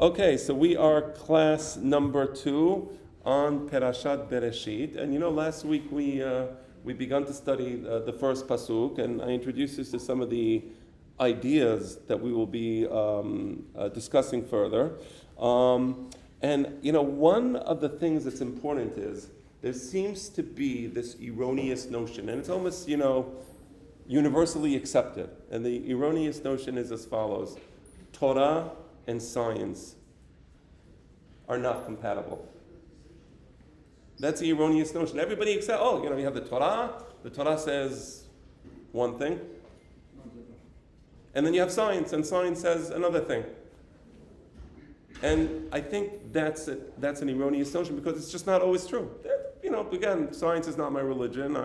Okay, so we are class number 2 on Perashat Bereshit, and last week we begun to study the first pasuk, and I introduced us to some of the ideas that we will be discussing further. One of the things that's important is there seems to be this erroneous notion, and it's almost universally accepted. And the erroneous notion is as follows: Torah and science are not compatible. That's the erroneous notion. Everybody accepts, you have the Torah says one thing, and then you have science, and science says another thing. And I think that's an erroneous notion because it's just not always true. Again, science is not my religion.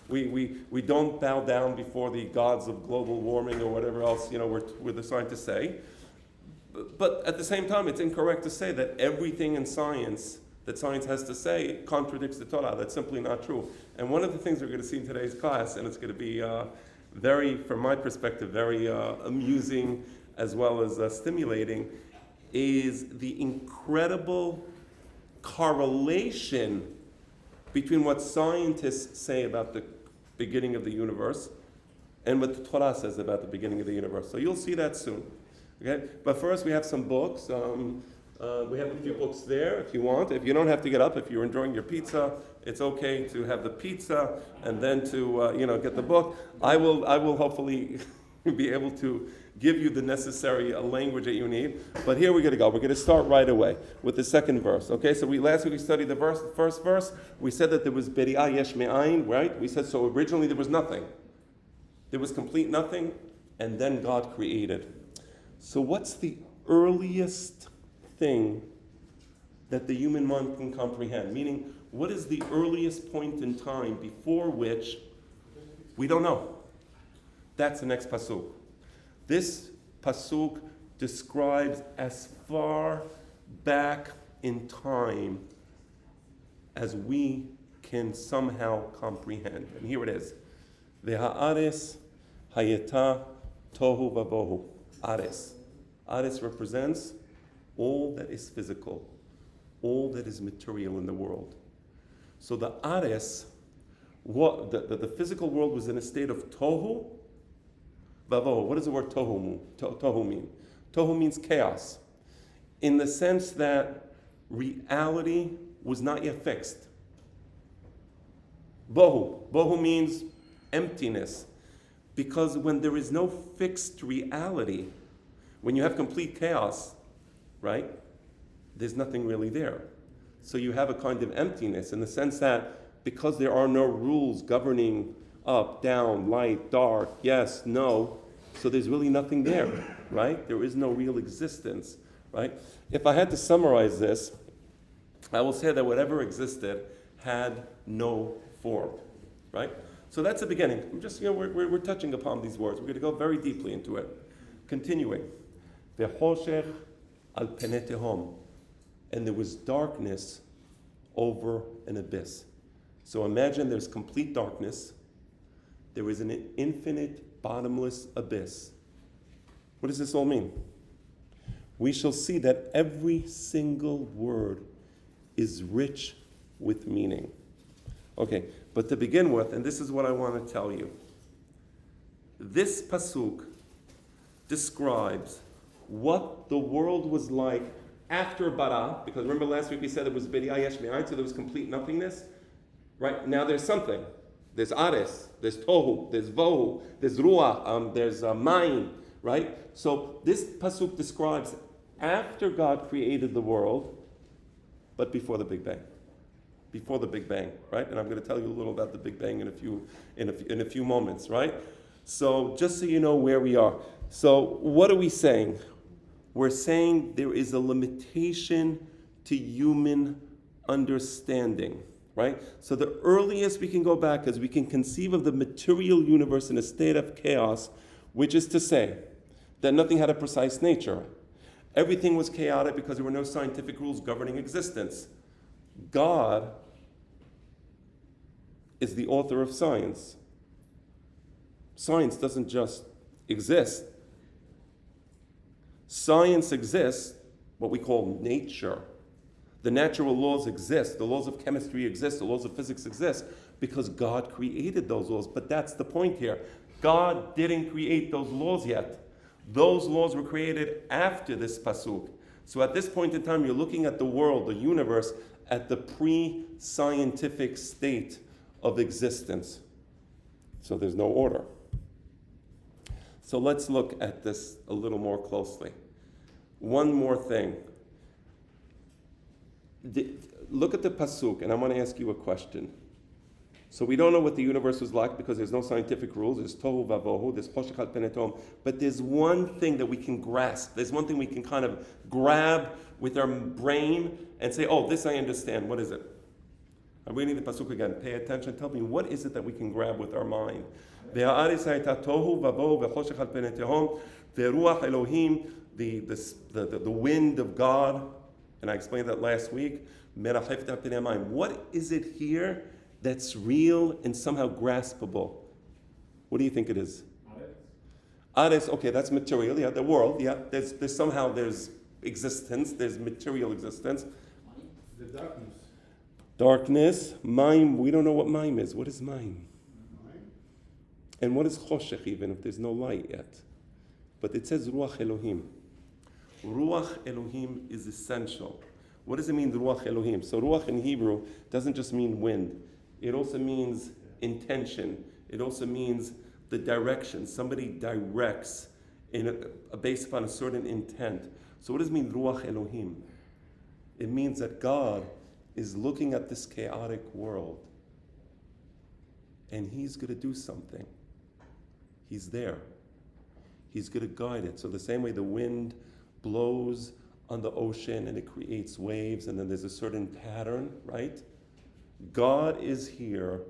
We don't bow down before the gods of global warming or whatever else, we're the scientists say. But at the same time, it's incorrect to say that everything in science that science has to say contradicts the Torah. That's simply not true. And one of the things we're going to see in today's class, and it's going to be very, from my perspective, very amusing as well as stimulating, is the incredible correlation between what scientists say about the beginning of the universe and what the Torah says about the beginning of the universe. So you'll see that soon. Okay, but first we have some books. We have a few books there if you want. If you don't have to get up, if you're enjoying your pizza, it's okay to have the pizza and then to get the book. I will hopefully be able to give you the necessary language that you need. But here we're going to go. We're going to start right away with the second verse. Okay, so last week we studied the first verse. We said that there was Beri'ah yesh me'ayin, right? We said so originally there was nothing. There was complete nothing, and then God created. So what's the earliest thing that the human mind can comprehend? Meaning, what is the earliest point in time before which we don't know? That's the next pasuk. This pasuk describes as far back in time as we can somehow comprehend. And here it is. V'ha'aretz hayeta tohu vavohu. Ares. Ares represents all that is physical, all that is material in the world. So the Ares, the physical world was in a state of tohu vavohu. What does the word tohu mean? Tohu means chaos, in the sense that reality was not yet fixed. Bohu means emptiness. Because when there is no fixed reality, when you have complete chaos, right, there's nothing really there. So you have a kind of emptiness in the sense that because there are no rules governing up, down, light, dark, yes, no, so there's really nothing there, right? There is no real existence, right? If I had to summarize this, I will say that whatever existed had no form, right? So that's the beginning. I'm just, we're touching upon these words. We're going to go very deeply into it. Continuing. V'choshech al penei tehom. And there was darkness over an abyss. So imagine there's complete darkness. There is an infinite, bottomless abyss. What does this all mean? We shall see that every single word is rich with meaning. Okay, but to begin with, and this is what I want to tell you. This pasuk describes what the world was like after bara, because remember last week we said it was Beri'ah yesh me'ayin, so there was complete nothingness. Right, now there's something. There's ares, there's tohu, there's vohu, there's ruach, there's mayim, right? So this pasuk describes after God created the world, but before the Big Bang. Before the Big Bang, right? And I'm going to tell you a little about the Big Bang in a few moments, right? So just so you know where we are. So what are we saying? We're saying there is a limitation to human understanding, right? So the earliest we can go back is we can conceive of the material universe in a state of chaos, which is to say that nothing had a precise nature. Everything was chaotic because there were no scientific rules governing existence. God is the author of science. Science doesn't just exist. Science exists what we call nature. The natural laws exist, the laws of chemistry exist, the laws of physics exist, because God created those laws. But that's the point here. God didn't create those laws yet. Those laws were created after this pasuk. So at this point in time, you're looking at the world, the universe, at the pre-scientific state of existence. So there's no order. So let's look at this a little more closely. One more thing. Look at the pasuk, and I want to ask you a question. So we don't know what the universe was like because there's no scientific rules. There's tohu vavohu, there's choshech al pnei tehom. But there's one thing that we can grasp. There's one thing we can kind of grab with our brain and say, oh, this I understand. What is it? I'm reading the pasuk again. Pay attention. Tell me, what is it that we can grab with our mind? Ve'ha'aretz hayta tohu vavohu ve'choshech al pnei tehom ve'ruach Elohim, the wind of God. And I explained that last week. Merachef pnei hamayim. What is it here that's real and somehow graspable? What do you think it is? Ares, okay, that's material. Yeah, the world. Yeah, there's existence. There's material existence. The darkness. Darkness. Mime. We don't know what mime is. What is mime? And what is choshech, even if there's no light yet? But it says ruach Elohim. Ruach Elohim is essential. What does it mean, ruach Elohim? So ruach in Hebrew doesn't just mean wind. It also means intention. It also means the direction. Somebody directs based upon a certain intent. So what does it mean, ruach Elohim? It means that God is looking at this chaotic world and He's going to do something. He's there. He's going to guide it. So the same way the wind blows on the ocean and it creates waves and then there's a certain pattern, right? God is here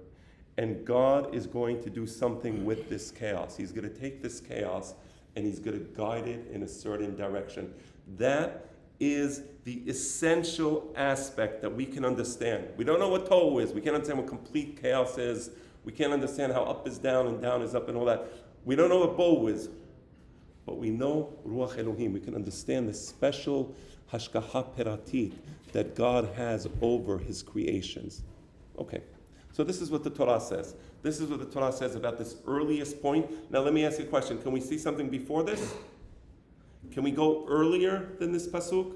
and God is going to do something with this chaos. He's going to take this chaos and He's going to guide it in a certain direction. That is the essential aspect that we can understand. We don't know what tohu is. We can't understand what complete chaos is. We can't understand how up is down and down is up and all that. We don't know what bohu is. But we know Ruach Elohim. We can understand the special hashgacha peratit that God has over His creations. Okay, so this is what the Torah says. This is what the Torah says about this earliest point. Now let me ask you a question. Can we see something before this? Can we go earlier than this pasuk?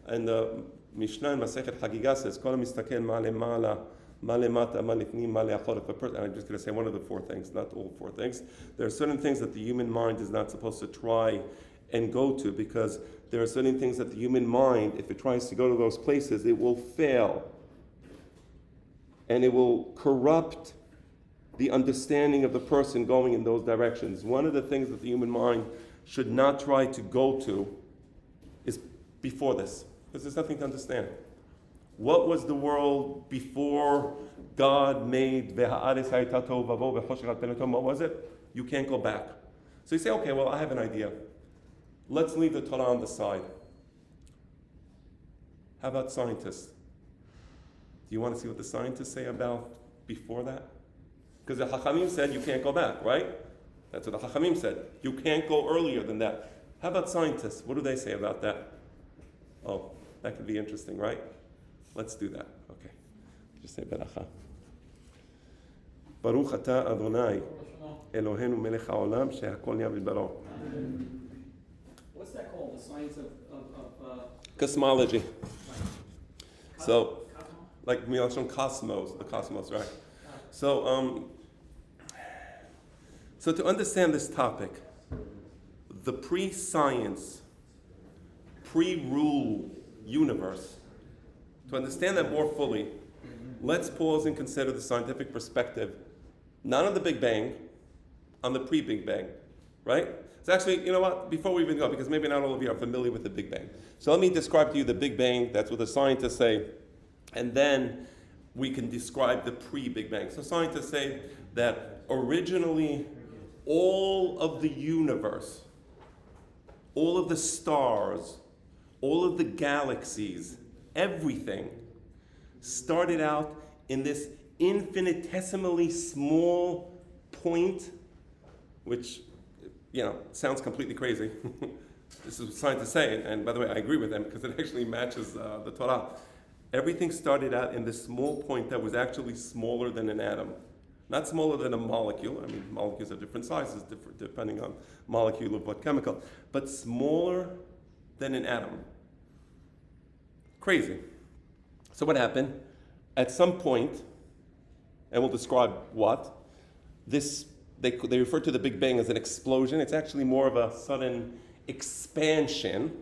And the Mishnah in Masechet Hagigah says, Kol mistaken ma'alemala, ma'alemata, ma'alifnim, ma'aleachor. I'm just going to say one of the four things, not all four things. There are certain things that the human mind is not supposed to try and go to, because there are certain things that the human mind, if it tries to go to those places, it will fail. And it will corrupt the understanding of the person going in those directions. One of the things that the human mind should not try to go to is before this, because there's nothing to understand. What was the world before God made Ve'ha'aretz hayta tohu vavohu ve'choshech al pnei tehom? What was it? You can't go back. So you say, okay, well, I have an idea. Let's leave the Torah on the side. How about scientists? Do you want to see what the scientists say about before that? Because the Hachamim said you can't go back, right? That's what the Hachamim said. You can't go earlier than that. How about scientists? What do they say about that? Oh, that could be interesting, right? Let's do that. Okay. Just say beracha. Baruch atah Adonai Eloheinu melech haolam she'hakol nהיה b'dbaro. What's that called? The science of cosmology. So, like Milashon cosmos, the cosmos, right? So to understand this topic, the pre-science, pre-rule universe, to understand that more fully, let's pause and consider the scientific perspective, not on the Big Bang, on the pre-Big Bang, right? So actually, you know what, before we even go, because maybe not all of you are familiar with the Big Bang. So let me describe to you the Big Bang, that's what the scientists say, and then we can describe the pre-Big Bang. So scientists say that originally all of the universe, all of the stars, all of the galaxies, everything started out in this infinitesimally small point, which, sounds completely crazy. this is what scientists say, and by the way, I agree with them because it actually matches the Torah. Everything started out in this small point that was actually smaller than an atom. Not smaller than a molecule. I mean, molecules have different sizes, different, depending on molecule of what chemical, but smaller than an atom. Crazy. So what happened? At some point, and we'll describe what, they refer to the Big Bang as an explosion. It's actually more of a sudden expansion.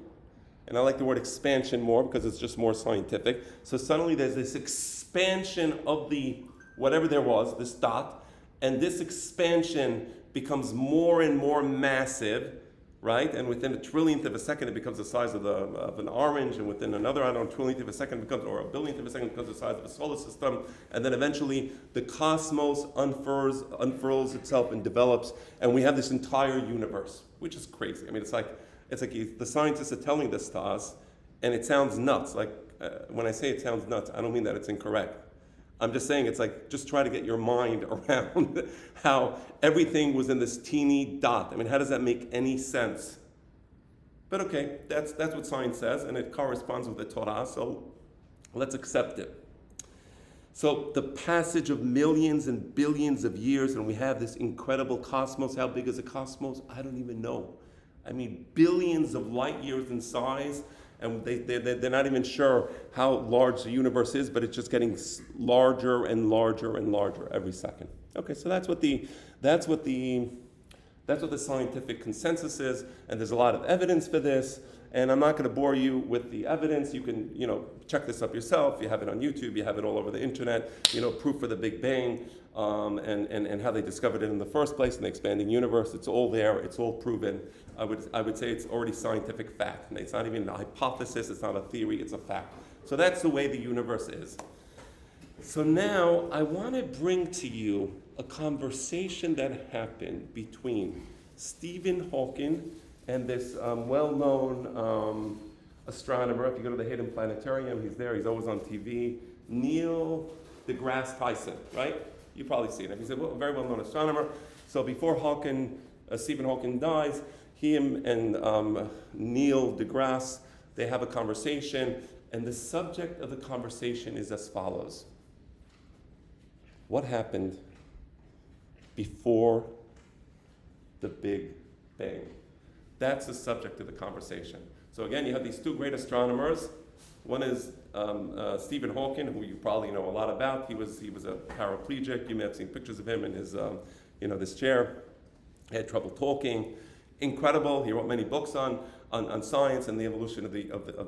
And I like the word expansion more because it's just more scientific. So suddenly there's this expansion of the whatever there was, this dot, and this expansion becomes more and more massive, right? And within a trillionth of a second, it becomes the size of an orange, and within another, trillionth of a second, it becomes, or a billionth of a second, it becomes the size of a solar system, and then eventually the cosmos unfurls itself and develops, and we have this entire universe, which is crazy. I mean, it's like the scientists are telling this to us, and it sounds nuts. Like, when I say it sounds nuts, I don't mean that it's incorrect. I'm just saying it's like, just try to get your mind around how everything was in this teeny dot. I mean, how does that make any sense? But okay, that's what science says, and it corresponds with the Torah, so let's accept it. So the passage of millions and billions of years, and we have this incredible cosmos. How big is a cosmos? I don't even know. I mean, billions of light years in size, and they're not even sure how large the universe is, but it's just getting larger and larger and larger every second. Okay, so that's what the scientific consensus is, and there's a lot of evidence for this. And I'm not going to bore you with the evidence. You can, check this up yourself. You have it on YouTube. You have it all over the internet. Proof for the Big Bang, and how they discovered it in the first place in the expanding universe. It's all there. It's all proven. I would say it's already scientific fact. It's not even a hypothesis. It's not a theory. It's a fact. So that's the way the universe is. So now I want to bring to you a conversation that happened between Stephen Hawking and this well-known astronomer. If you go to the Hayden Planetarium, he's there. He's always on TV. Neil deGrasse Tyson, right? You've probably seen him. He's a very well-known astronomer. So before Stephen Hawking dies, he and Neil deGrasse, they have a conversation, and the subject of the conversation is as follows. What happened before the Big Bang? That's the subject of the conversation. So again, you have these two great astronomers. One is Stephen Hawking, who you probably know a lot about. He was a paraplegic. You may have seen pictures of him in his, this chair. He had trouble talking. Incredible. He wrote many books on science and the evolution of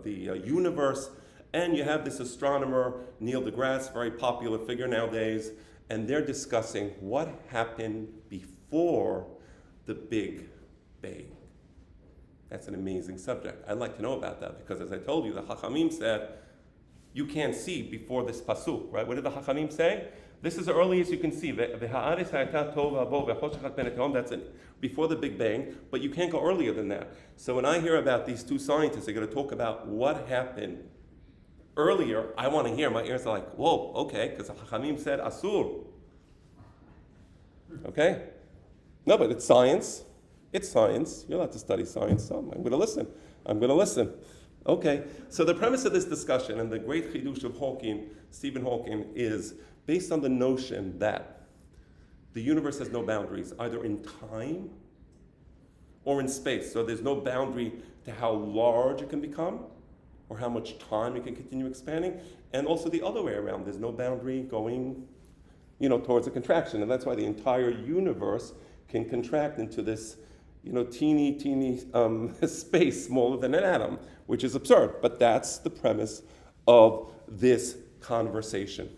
the universe. And you have this astronomer, Neil deGrasse, very popular figure nowadays, and they're discussing what happened before the Big Bang. That's an amazing subject. I'd like to know about that because, as I told you, the Hachamim said you can't see before this pasuk, right? What did the Hachamim say? This is the earliest you can see. That's before the Big Bang, but you can't go earlier than that. So when I hear about these two scientists, they're going to talk about what happened earlier. I want to hear. My ears are like, whoa, okay, because the Hachamim said asur. Okay? No, but it's science. It's science. You're allowed to study science, so I'm going to listen. Okay, so the premise of this discussion and the great chidush of Stephen Hawking, is based on the notion that the universe has no boundaries, either in time or in space. So there's no boundary to how large it can become or how much time it can continue expanding. And also the other way around, there's no boundary going, towards a contraction. And that's why the entire universe can contract into this teeny space smaller than an atom, which is absurd. But that's the premise of this conversation.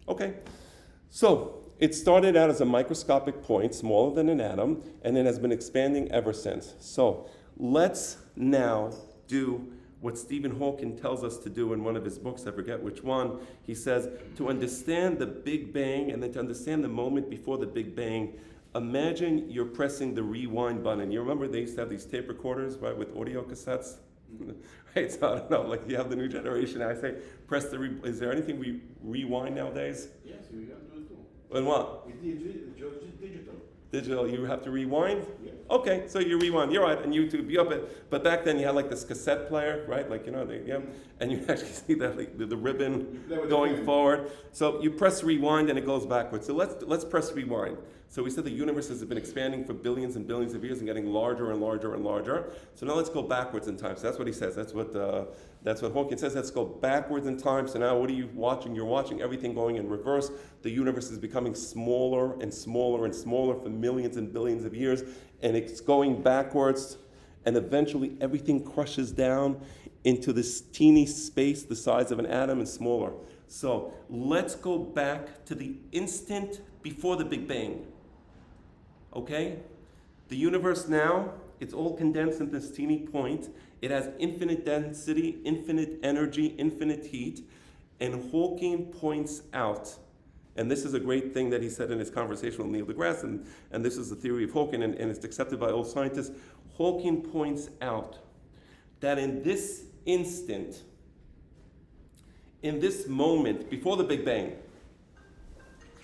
Okay, so it started out as a microscopic point, smaller than an atom, and it has been expanding ever since. So let's now do what Stephen Hawking tells us to do in one of his books, I forget which one. He says, to understand the Big Bang and then to understand the moment before the Big Bang, imagine you're pressing the rewind button. You remember they used to have these tape recorders, right, with audio cassettes? Right, so I don't know, like you have the new generation. I say, is there anything we rewind nowadays? Yes, we have to do. And what? It's digital. Digital, you have to rewind? Yes. Okay, so you rewind. You're right, on YouTube, you up it. But back then you had like this cassette player, right? Like, and you actually see that like, the ribbon going forward. So you press rewind and it goes backwards. So let's press rewind. So we said the universe has been expanding for billions and billions of years and getting larger and larger and larger. So now let's go backwards in time. So that's what he says. That's what Hawking says. Let's go backwards in time. So now what are you watching? You're watching everything going in reverse. The universe is becoming smaller and smaller and smaller for millions and billions of years. And it's going backwards. And eventually everything crushes down into this teeny space the size of an atom and smaller. So let's go back to the instant before the Big Bang. Okay? The universe now, it's all condensed into this teeny point. It has infinite density, infinite energy, infinite heat. And Hawking points out, and this is a great thing that he said in his conversation with Neil deGrasse, and this is the theory of Hawking, and it's accepted by all scientists. Hawking points out that in this instant, in this moment, before the Big Bang,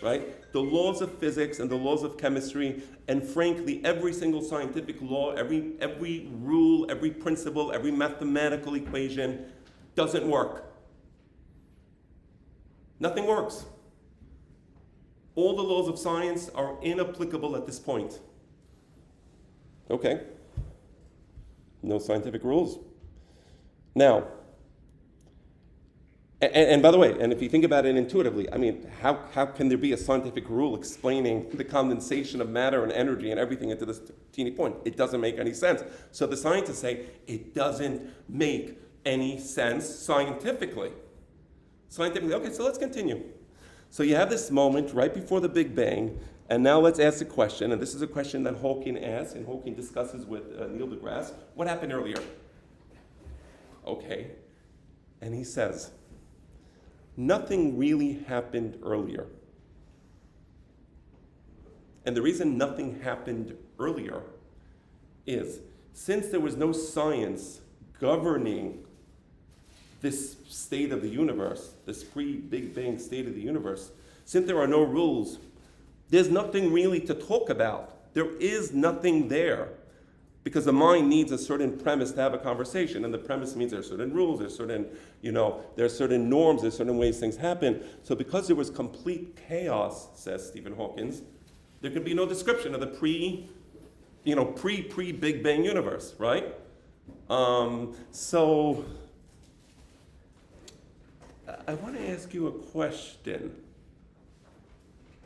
right? The laws of physics and the laws of chemistry, and frankly, every single scientific law, every rule, every principle, every mathematical equation doesn't work. Nothing works. All the laws of science are inapplicable at this point. Okay. No scientific rules. Now, and by the way, and if you think about it intuitively, I mean, how can there be a scientific rule explaining the condensation of matter and energy and everything into this teeny point? It doesn't make any sense. So the scientists say it doesn't make any sense scientifically. Okay, so let's continue. So you have this moment right before the Big Bang, and now let's ask a question, and this is a question that Hawking asks, and Hawking discusses with Neil deGrasse. What happened earlier? Okay, and he says, nothing really happened earlier. And the reason nothing happened earlier is since there was no science governing this state of the universe, this pre-Big Bang state of the universe, since there are no rules, there's nothing really to talk about. There is nothing there. Because the mind needs a certain premise to have a conversation, and the premise means there are certain rules, there's certain, there are certain norms, there's certain ways things happen. So because there was complete chaos, says Stephen Hawking, there could be no description of the pre-Big Bang universe, right? So I want to ask you a question.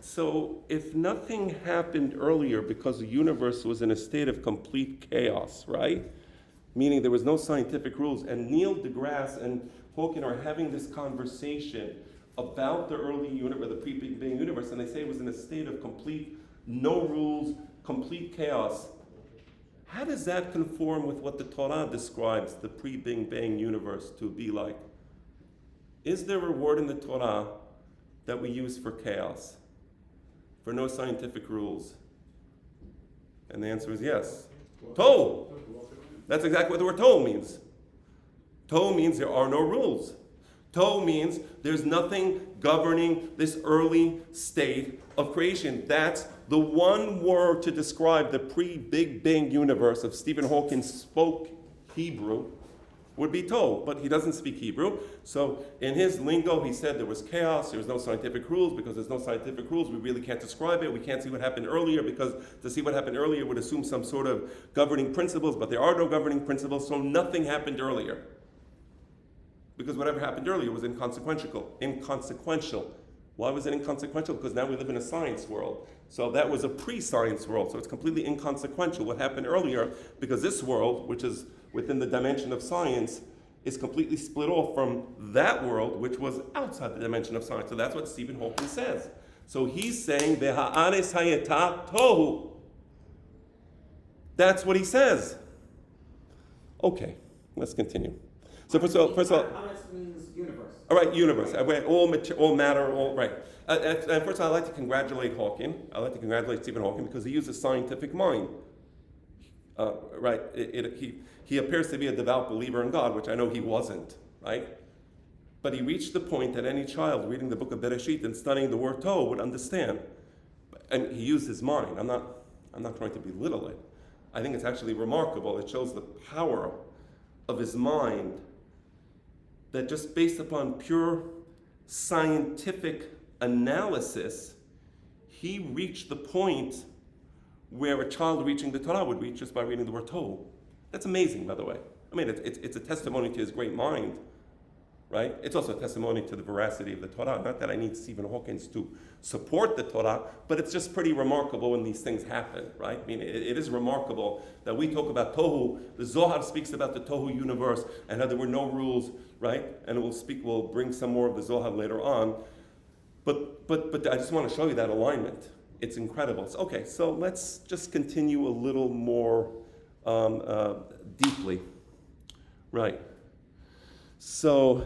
So if nothing happened earlier because the universe was in a state of complete chaos, right? Meaning there was no scientific rules, and Neil deGrasse and Hawking are having this conversation about the early universe, the pre-Big Bang universe, and they say it was in a state of complete, no rules, complete chaos. How does that conform with what the Torah describes the pre-Big Bang universe to be like? Is there a word in the Torah that we use for chaos? For no scientific rules? And the answer is yes. Tohu. That's exactly what the word tohu means. Tohu means there are no rules. Tohu means there's nothing governing this early state of creation. That's the one word to describe the pre-Big Bang universe. If Stephen Hawking spoke Hebrew, would be told, but he doesn't speak Hebrew. So in his lingo, he said there was chaos, there was no scientific rules. Because there's no scientific rules, we really can't describe it. We can't see what happened earlier, because to see what happened earlier would assume some sort of governing principles, but there are no governing principles, so nothing happened earlier. Because whatever happened earlier was inconsequential. Why was it inconsequential? Because now we live in a science world. So that was a pre-science world, so it's completely inconsequential what happened earlier, because this world, which is within the dimension of science, is completely split off from that world, which was outside the dimension of science. So that's what Stephen Hawking says. So he's saying, V'ha'aretz hayeta tohu. That's what he says. Okay, let's continue. So first of all, Haaretz means universe. all right, universe, all matter, all right. And first of all, I'd like to congratulate Hawking. I'd like to congratulate Stephen Hawking because he used a scientific mind. Right, he appears to be a devout believer in God, which I know he wasn't, right? But he reached the point that any child reading the book of Bereshit and studying the word Torah would understand. And he used his mind. I'm not trying to belittle it, I think it's actually remarkable. It shows the power of his mind that just based upon pure scientific analysis, he reached the point where a child reaching the Torah would reach just by reading the word Tohu. That's amazing, by the way. I mean, it's a testimony to his great mind, right? It's also a testimony to the veracity of the Torah. Not that I need Stephen Hawkins to support the Torah, but it's just pretty remarkable when these things happen, right? I mean, it is remarkable that we talk about Tohu. The Zohar speaks about the Tohu universe and how there were no rules, right? And we'll bring some more of the Zohar later on. But I just want to show you that alignment. It's incredible. Okay, so let's just continue a little more deeply. Right. So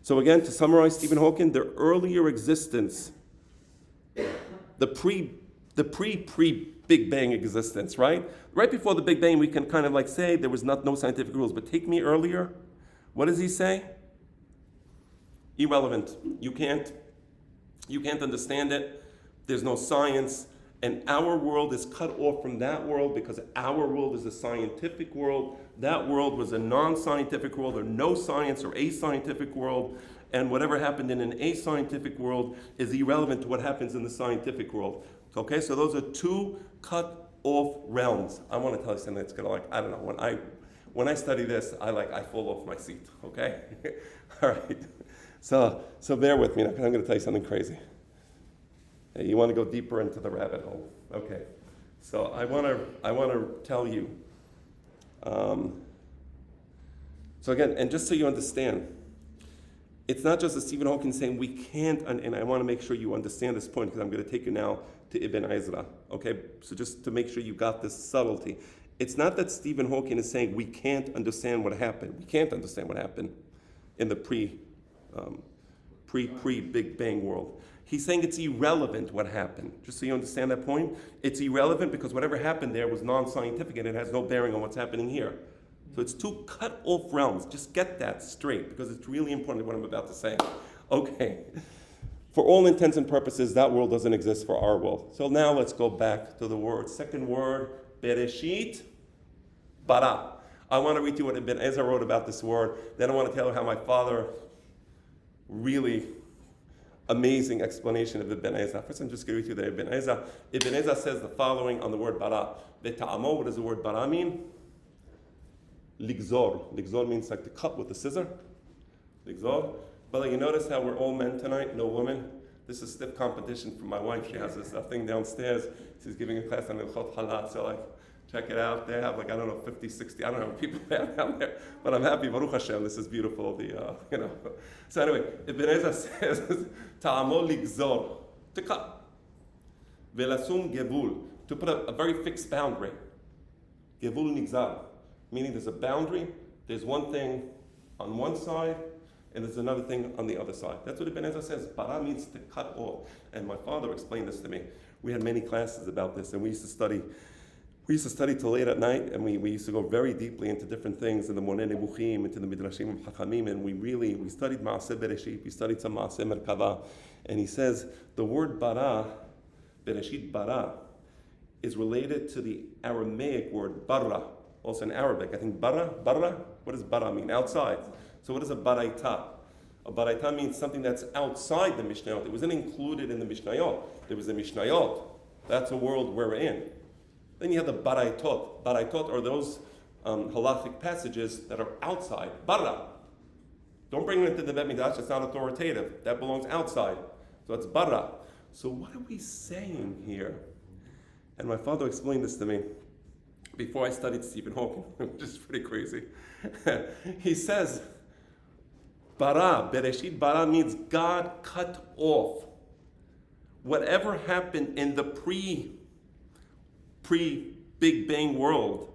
again, to summarize Stephen Hawking, their earlier existence, the pre-Big Bang existence, right? Right before the Big Bang, we can kind of like say there was no scientific rules. But take me earlier. What does he say? Irrelevant. You can't understand it. There's no science. And our world is cut off from that world because our world is a scientific world. That world was a non-scientific world, or no science, or a scientific world. And whatever happened in an ascientific world is irrelevant to what happens in the scientific world. Okay, so those are two cut off realms. I want to tell you something that's gonna I don't know, when I study this, I fall off my seat, okay? All right. So bear with me, I'm gonna tell you something crazy. Hey, you want to go deeper into the rabbit hole. Okay. So I want to tell you. So again, and just so you understand, it's not just that Stephen Hawking saying we can't, and I want to make sure you understand this point because I'm going to take you now to Ibn Ezra. Okay. So just to make sure you got this subtlety, it's not that Stephen Hawking is saying we can't understand what happened. We can't understand what happened in the pre-Big Bang world. He's saying it's irrelevant what happened. Just so you understand that point, it's irrelevant because whatever happened there was non-scientific and it has no bearing on what's happening here. So it's two cut off realms. Just get that straight because it's really important what I'm about to say. Okay. For all intents and purposes, that world doesn't exist for our world. So now let's go back to the word. Second word, Bereshit, bara. I want to read you what Ibn Ezra wrote about this word. Then I want to tell you how my father really amazing explanation of Ibn Ezra. First, I'm just going to read you the Ibn Ezra. Ibn Ezra says the following on the word bara. Beta'amo, what does the word bara mean? Ligzor. Ligzor means like to cut with a scissor. Ligzor. But you notice how we're all men tonight, no women? This is stiff competition from my wife. She has this thing downstairs. She's giving a class on Ilchot Halat. So check it out. They have 50, 60, I don't know how many people they have down there. But I'm happy, Baruch Hashem, this is beautiful. So anyway, Ibn Ezra says, Ta'amol ligzor, to cut. Velasum gevul, to put a very fixed boundary. Gevul nigzar, meaning there's a boundary, there's one thing on one side, and there's another thing on the other side. That's what Ibn Ezra says. Bara means to cut off. And my father explained this to me. We had many classes about this, and we used to study till late at night, and we used to go very deeply into different things, in the Monei Nebuchim, into the Midrashim of Hachamim, and we studied Maaseh Bereshit, we studied some Maaseh Merkava, and he says the word bara, Bereshit bara, is related to the Aramaic word barra, also in Arabic. I think barra, what does barra mean? Outside. So what is a baraita? A baraita means something that's outside the Mishnayot. It wasn't included in the Mishnayot. There was a Mishnayot. That's a world we're in. Then you have the baraitot. Baraitot are those halachic passages that are outside. Barra. Don't bring it into the Bet Midrash. It's not authoritative. That belongs outside. So it's barra. So what are we saying here? And my father explained this to me before I studied Stephen Hawking, which is pretty crazy. He says, bara, Bereshit bara means God cut off whatever happened in the pre-Big Bang world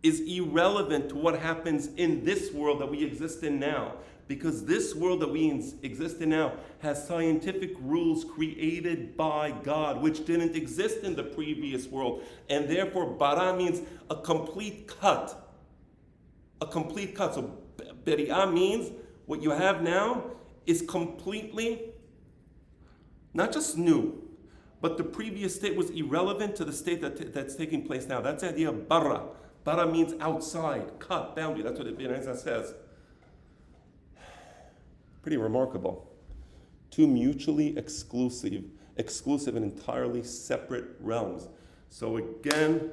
is irrelevant to what happens in this world that we exist in now. Because this world that we exist in now has scientific rules created by God, which didn't exist in the previous world. And therefore, bara means a complete cut. A complete cut. So, beri'ah means what you have now is completely, not just new, but the previous state was irrelevant to the state that's taking place now. That's the idea of bara. Bara means outside, cut, boundary. That's what Ibn Ezra says. Pretty remarkable. Two mutually exclusive and entirely separate realms. So again,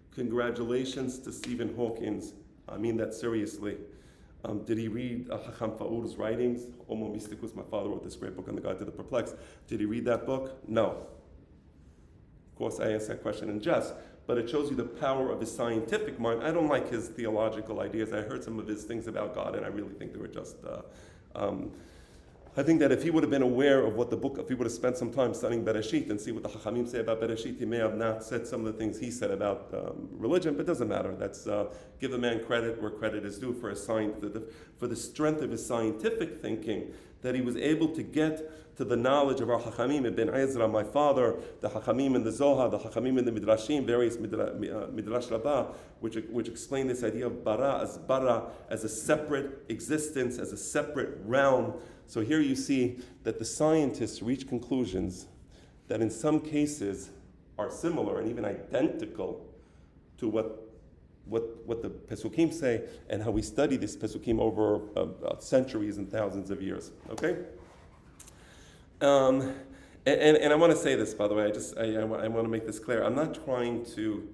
congratulations to Stephen Hawkins. I mean that seriously. Did he read Hakham Faur's writings? Homo Mysticus, my father wrote this great book on the Guide to the Perplexed. Did he read that book? No. Of course, I asked that question in jest, but it shows you the power of his scientific mind. I don't like his theological ideas. I heard some of his things about God, and I really think they were just... I think that if he would have been aware of what the book, if he would have spent some time studying Bereshit and see what the Hachamim say about Bereshit, he may have not said some of the things he said about religion, but it doesn't matter. That's give the man credit where credit is due for for the strength of his scientific thinking, that he was able to get to the knowledge of our Hachamim, Ibn Ezra, my father, the Hachamim in the Zohar, the Hachamim in the Midrashim, various Midrash Rabbah, which explain this idea of bara as a separate existence, as a separate realm. So here you see that the scientists reach conclusions that in some cases are similar and even identical to what the Pesukim say and how we study this Pesukim over centuries and thousands of years. Okay? And I want to say this, by the way, I want to make this clear. I'm not trying to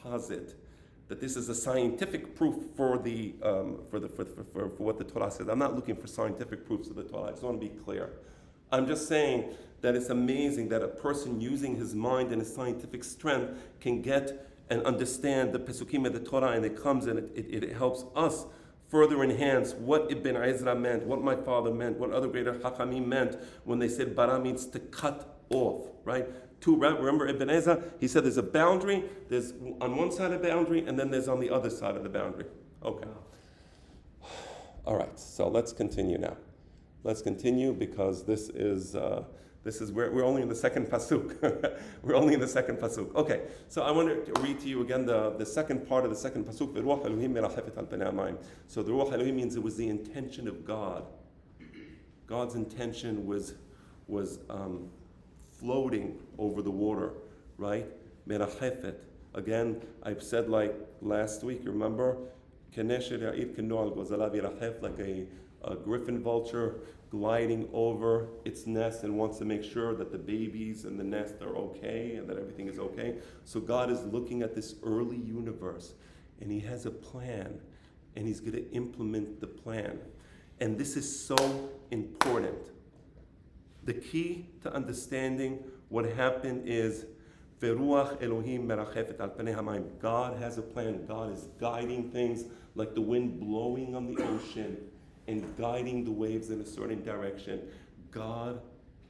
posit that this is a scientific proof for what the Torah says. I'm not looking for scientific proofs of the Torah. I just want to be clear. I'm just saying that it's amazing that a person using his mind and his scientific strength can get and understand the Pesukim of the Torah, and it comes and it helps us further enhance what Ibn Ezra meant, what my father meant, what other greater Hakamim meant when they said bara means to cut off, right? Remember Ibn Ezra, he said there's a boundary, there's on one side of the boundary, and then there's on the other side of the boundary. Okay. All right, so let's continue now. Let's continue because this is where we're only in the second pasuk. We're only in the second pasuk. Okay, so I want to read to you again the second part of the second pasuk. So the Ruach Elohim means it was the intention of God. God's intention was floating over the water, right? Merachefet. Again, I've said like last week, remember? Like a griffin vulture gliding over its nest and wants to make sure that the babies and the nest are okay and that everything is okay. So God is looking at this early universe and he has a plan and he's going to implement the plan. And this is so important. The key to understanding what happened is Veruach Elohim merachefet al panei hamayim. God has a plan. God is guiding things like the wind blowing on the ocean and guiding the waves in a certain direction. God,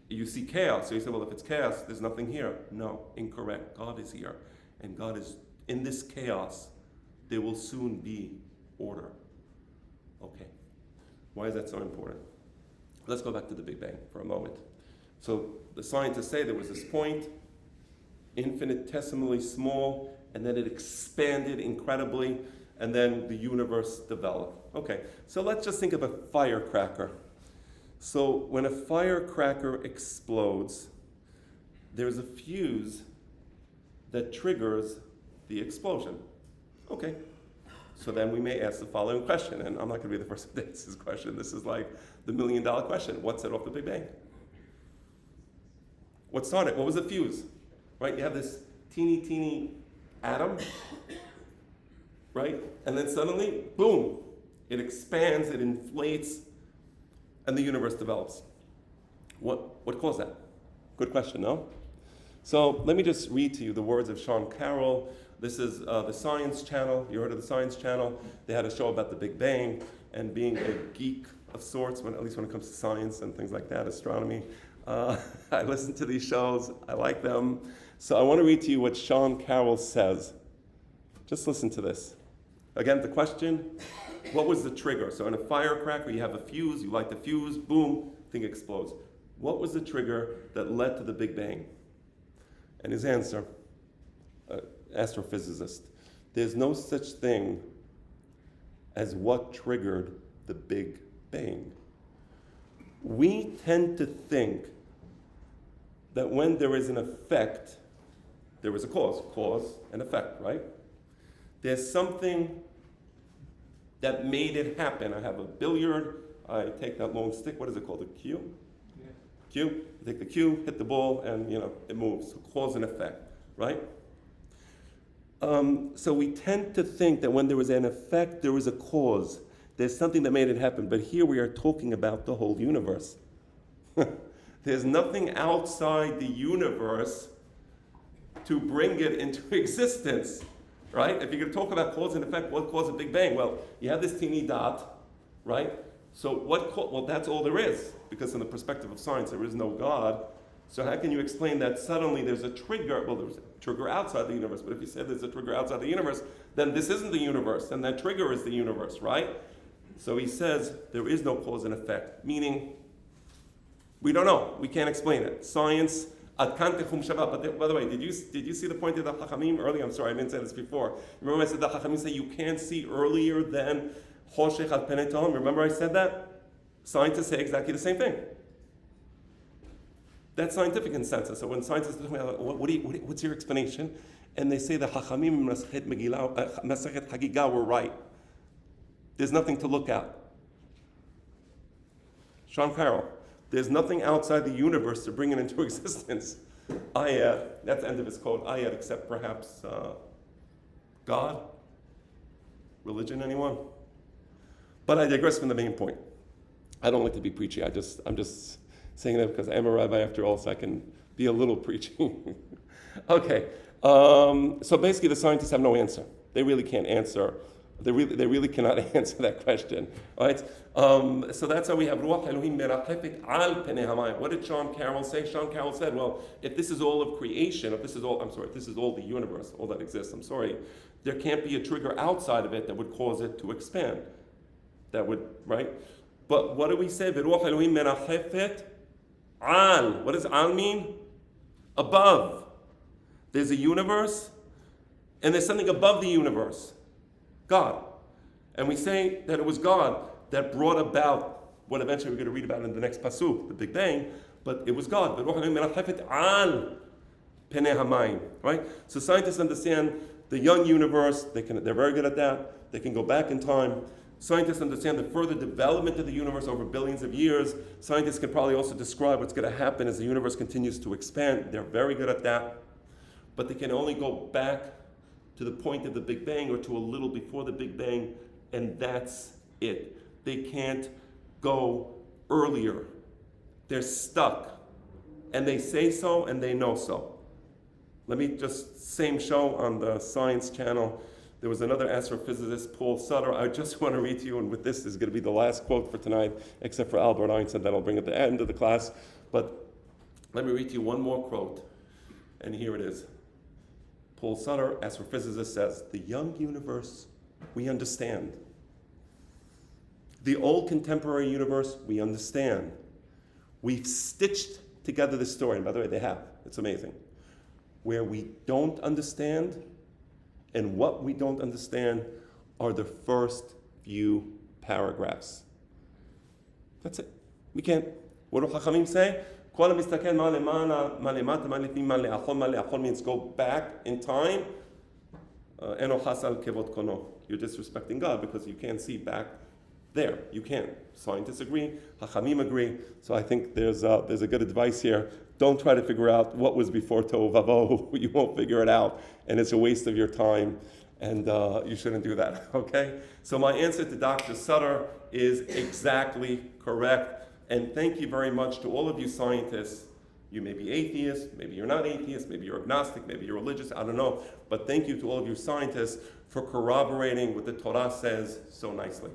you see chaos. So you say, well, if it's chaos, there's nothing here. No, incorrect. God is here. And God is in this chaos. There will soon be order. Okay. Why is that so important? Let's go back to the Big Bang for a moment. So the scientists say there was this point, infinitesimally small, and then it expanded incredibly, and then the universe developed. Okay, so let's just think of a firecracker. So when a firecracker explodes, there's a fuse that triggers the explosion. Okay, so then we may ask the following question, and I'm not going to be the first to answer this question. This is like the $1 million question. What set off the Big Bang? What started? What was the fuse? Right? You have this teeny atom, right? And then suddenly, boom, it expands, it inflates, and the universe develops. What caused that? Good question, no? So let me just read to you the words of Sean Carroll. This is the Science Channel. You heard of the Science Channel? They had a show about the Big Bang, and being a geek of sorts, at least when it comes to science and things like that, astronomy, I listen to these shows. I like them. So I want to read to you what Sean Carroll says. Just listen to this. Again, the question, what was the trigger? So in a firecracker, you have a fuse, you light the fuse, boom, thing explodes. What was the trigger that led to the Big Bang? And his answer, astrophysicist, there's no such thing as what triggered the Big Bang. We tend to think that when there is an effect, there is a cause and effect, right? There's something that made it happen. I have a billiard, I take that long stick, what is it called, a cue? Yeah. Cue, I take the cue, hit the ball, and it moves. So cause and effect, right? So we tend to think that when there was an effect, there was a cause. There's something that made it happen. But here we are talking about the whole universe. There's nothing outside the universe to bring it into existence, right? If you're going to talk about cause and effect, what caused the Big Bang? Well, you have this teeny dot, right? So well, that's all there is, because from the perspective of science, there is no God. So how can you explain that suddenly there's a trigger? Well, there's a trigger outside the universe, but if you said there's a trigger outside the universe, then this isn't the universe, and that trigger is the universe, right? So he says there is no cause and effect, meaning we don't know. We can't explain it. Science, ad kan techum shava. But by the way, did you see the point of the Hachamim earlier? I'm sorry, I didn't say this before. Remember I said the Hachamim say you can't see earlier than choshech al penei tehom? Remember I said that? Scientists say exactly the same thing. That's scientific consensus. So when scientists talk about what's your explanation, and they say the Hachamim in Masechet Hagigah were right. There's nothing to look at. Carroll, there's nothing outside the universe to bring it into existence. That's the end of his quote. Except perhaps God, religion, anyone. But I digress from the main point. I don't like to be preachy. I'm just saying that because I'm a rabbi after all, so I can be a little preachy. Okay. So basically, the scientists have no answer. They really can't answer. They really cannot answer that question, right? So that's how we have Ruach Elohim merachefet al penei hamayim. What did Carroll say? Carroll said, well, if this is all of creation, if this is all the universe, all that exists, there can't be a trigger outside of it that would cause it to expand. That would, right? But what do we say? Ruach Elohim merachefet al. What does al mean? Above. There's a universe, and there's something above the universe. God. And we say that it was God that brought about what eventually we're going to read about in the next pasuk, the Big Bang, but it was God. Right? So scientists understand the young universe, they're very good at that. They can go back in time. Scientists understand the further development of the universe over billions of years. Scientists can probably also describe what's going to happen as the universe continues to expand. They're very good at that. But they can only go back to the point of the Big Bang or to a little before the Big Bang, and that's it. They can't go earlier. They're stuck. And they say so and they know so. Let me just, same show on the Science Channel, there was another astrophysicist, Paul Sutter. I just want to read to you, and with this is going to be the last quote for tonight, except for Albert Einstein that I'll bring at the end of the class. But let me read to you one more quote, and here it is. Paul Sutter, astrophysicist, says, the young universe, we understand. The old contemporary universe, we understand. We've stitched together this story, and by the way, they have. It's amazing. Where we don't understand, and what we don't understand are the first few paragraphs. That's it. We can't. What do Hakham say? Means go back in time. You're disrespecting God because you can't see back there. You can't. Scientists agree. Hachamim agree. So I think there's a good advice here. Don't try to figure out what was before Tohu Vavohu. You won't figure it out, and it's a waste of your time. And you shouldn't do that. Okay. So my answer to Dr. Sutter is exactly correct. And thank you very much to all of you scientists. You may be atheists, maybe you're not atheist, maybe you're agnostic, maybe you're religious, I don't know. But thank you to all of you scientists for corroborating what the Torah says so nicely.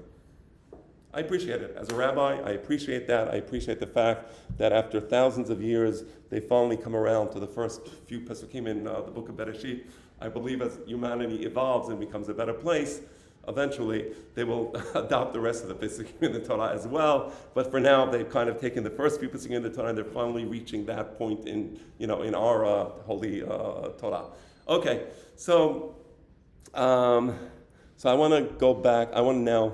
I appreciate it. As a rabbi, I appreciate that. I appreciate the fact that after thousands of years, they finally come around to the first few pasukim in the book of Bereshit. I believe as humanity evolves and becomes a better place, eventually, they will adopt the rest of the Pesukim in the Torah as well. But for now, they've kind of taken the first few Pesukim in the Torah, and they're finally reaching that point in our holy Torah. Okay, so I want to go back. I want to now.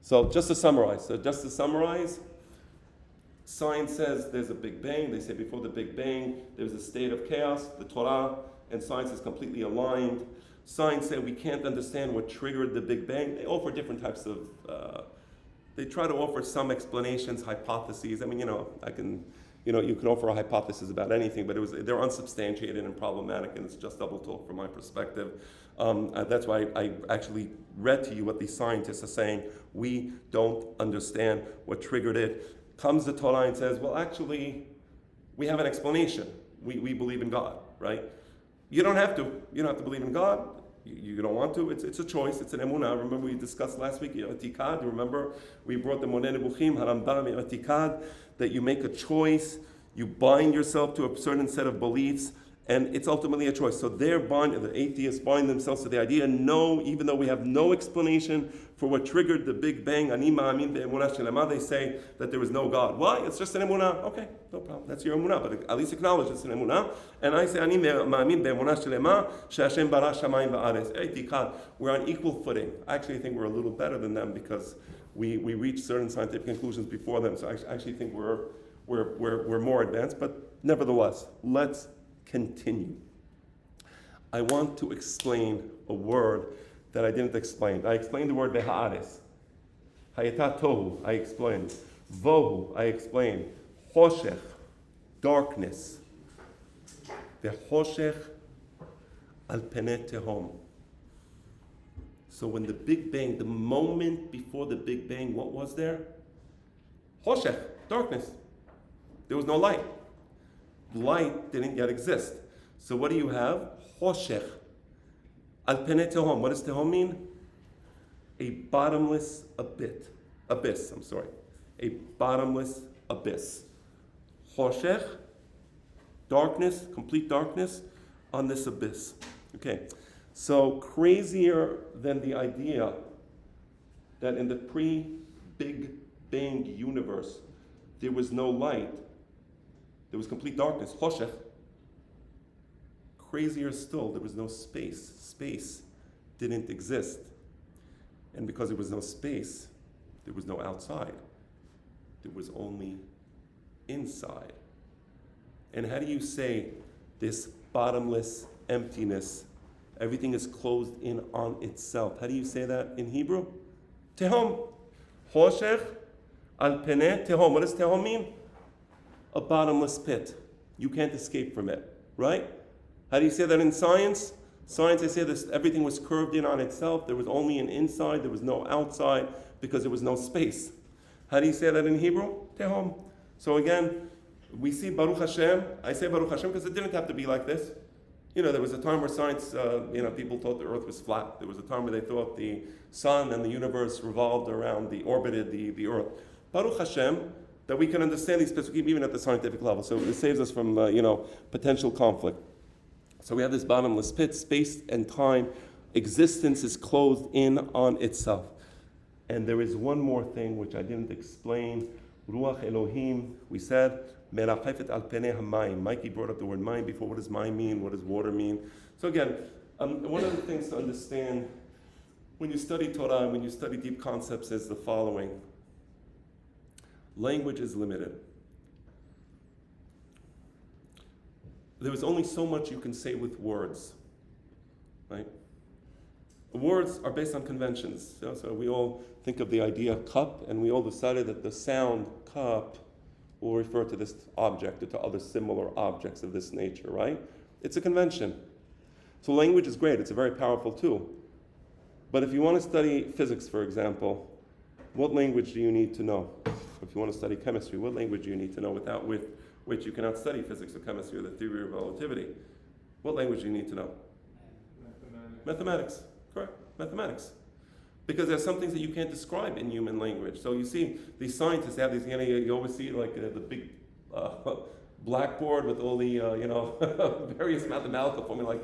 So just to summarize. Science says there's a Big Bang. They say before the Big Bang, there's a state of chaos. The Torah and science is completely aligned. Science said we can't understand what triggered the Big Bang. They offer different types of, they try to offer some explanations, hypotheses. I mean, you can offer a hypothesis about anything, but they're unsubstantiated and problematic, and it's just double talk from my perspective. That's why I actually read to you what these scientists are saying. We don't understand what triggered it. Comes the Torah and says, well, actually, we have an explanation. We believe in God, right? You don't have to. You don't have to believe in God. You don't want to. It's a choice. It's an emunah. Remember we discussed last week, Tikad. Remember we brought the Moneh Nebuchim, Harambam, Tikad, that you make a choice. You bind yourself to a certain set of beliefs, and it's ultimately a choice. So the atheists bind themselves to the idea, no, even though we have no explanation for what triggered the Big Bang, they say that there is no God. Why? It's just an emunah. Okay, no problem. That's your emunah, but at least acknowledge it's an emunah. And I say, we're on equal footing. I actually think we're a little better than them because we reach certain scientific conclusions before them. So I actually think we're more advanced, but nevertheless, let's continue. I want to explain a word that I didn't explain. I explained the word beha'aretz. Hayata tohu, I explained. Vohu, I explained. Choshech, darkness. Vechoshech al penei tehom. So when the Big Bang, the moment before the Big Bang, what was there? Choshech, darkness. There was no light. Light didn't yet exist. So what do you have? Choshech al penei tehom. What does tehom mean? A bottomless abyss. A bottomless abyss. Choshech, darkness, complete darkness on this abyss. Okay, so crazier than the idea that in the pre-Big Bang universe there was no light, there was complete darkness, choshech. Crazier still, there was no space. Space didn't exist. And because there was no space, there was no outside. There was only inside. And how do you say this bottomless emptiness, everything is closed in on itself? How do you say that in Hebrew? Tehom. Choshech al penei tehom. What does tehom mean? A bottomless pit. You can't escape from it, right? How do you say that in science? Science, they say this, everything was curved in on itself. There was only an inside, there was no outside, because there was no space. How do you say that in Hebrew? Tehom. So again, we see Baruch Hashem. I say Baruch Hashem because it didn't have to be like this. There was a time where science, people thought the earth was flat. There was a time where they thought the sun and the universe revolved around, orbited the earth. Baruch Hashem, that we can understand these pesukim even at the scientific level. So it saves us from, potential conflict. So we have this bottomless pit, space and time. Existence is closed in on itself. And there is one more thing which I didn't explain. Ruach Elohim, we said, merachefet al penei hamayim. Mikey brought up the word mayim before. What does mayim mean? What does water mean? So again, one of the things to understand when you study Torah and when you study deep concepts is the following. Language is limited. There is only so much you can say with words, right? Words are based on conventions. So we all think of the idea of cup, and we all decided that the sound cup will refer to this object or to other similar objects of this nature, right? It's a convention. So language is great. It's a very powerful tool. But if you want to study physics, for example, what language do you need to know? If you want to study chemistry, what language do you need to know without which you cannot study physics or chemistry or the theory of relativity? What language do you need to know? Mathematics. Correct. Mathematics. Because there's some things that you can't describe in human language. So you see, these scientists have these, you always see like the big blackboard with all the, various mathematical formula, like,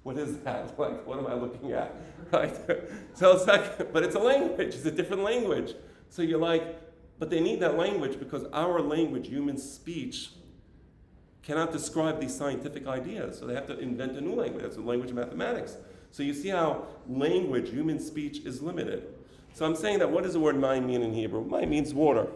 what is that? Like, what am I looking at? Right? So it's like, but it's a language. It's a different language. So you're like, but they need that language because our language, human speech, cannot describe these scientific ideas. So they have to invent a new language. That's the language of mathematics. So you see how language, human speech, is limited. So I'm saying that what does the word mayim mean in Hebrew? Mayim means water.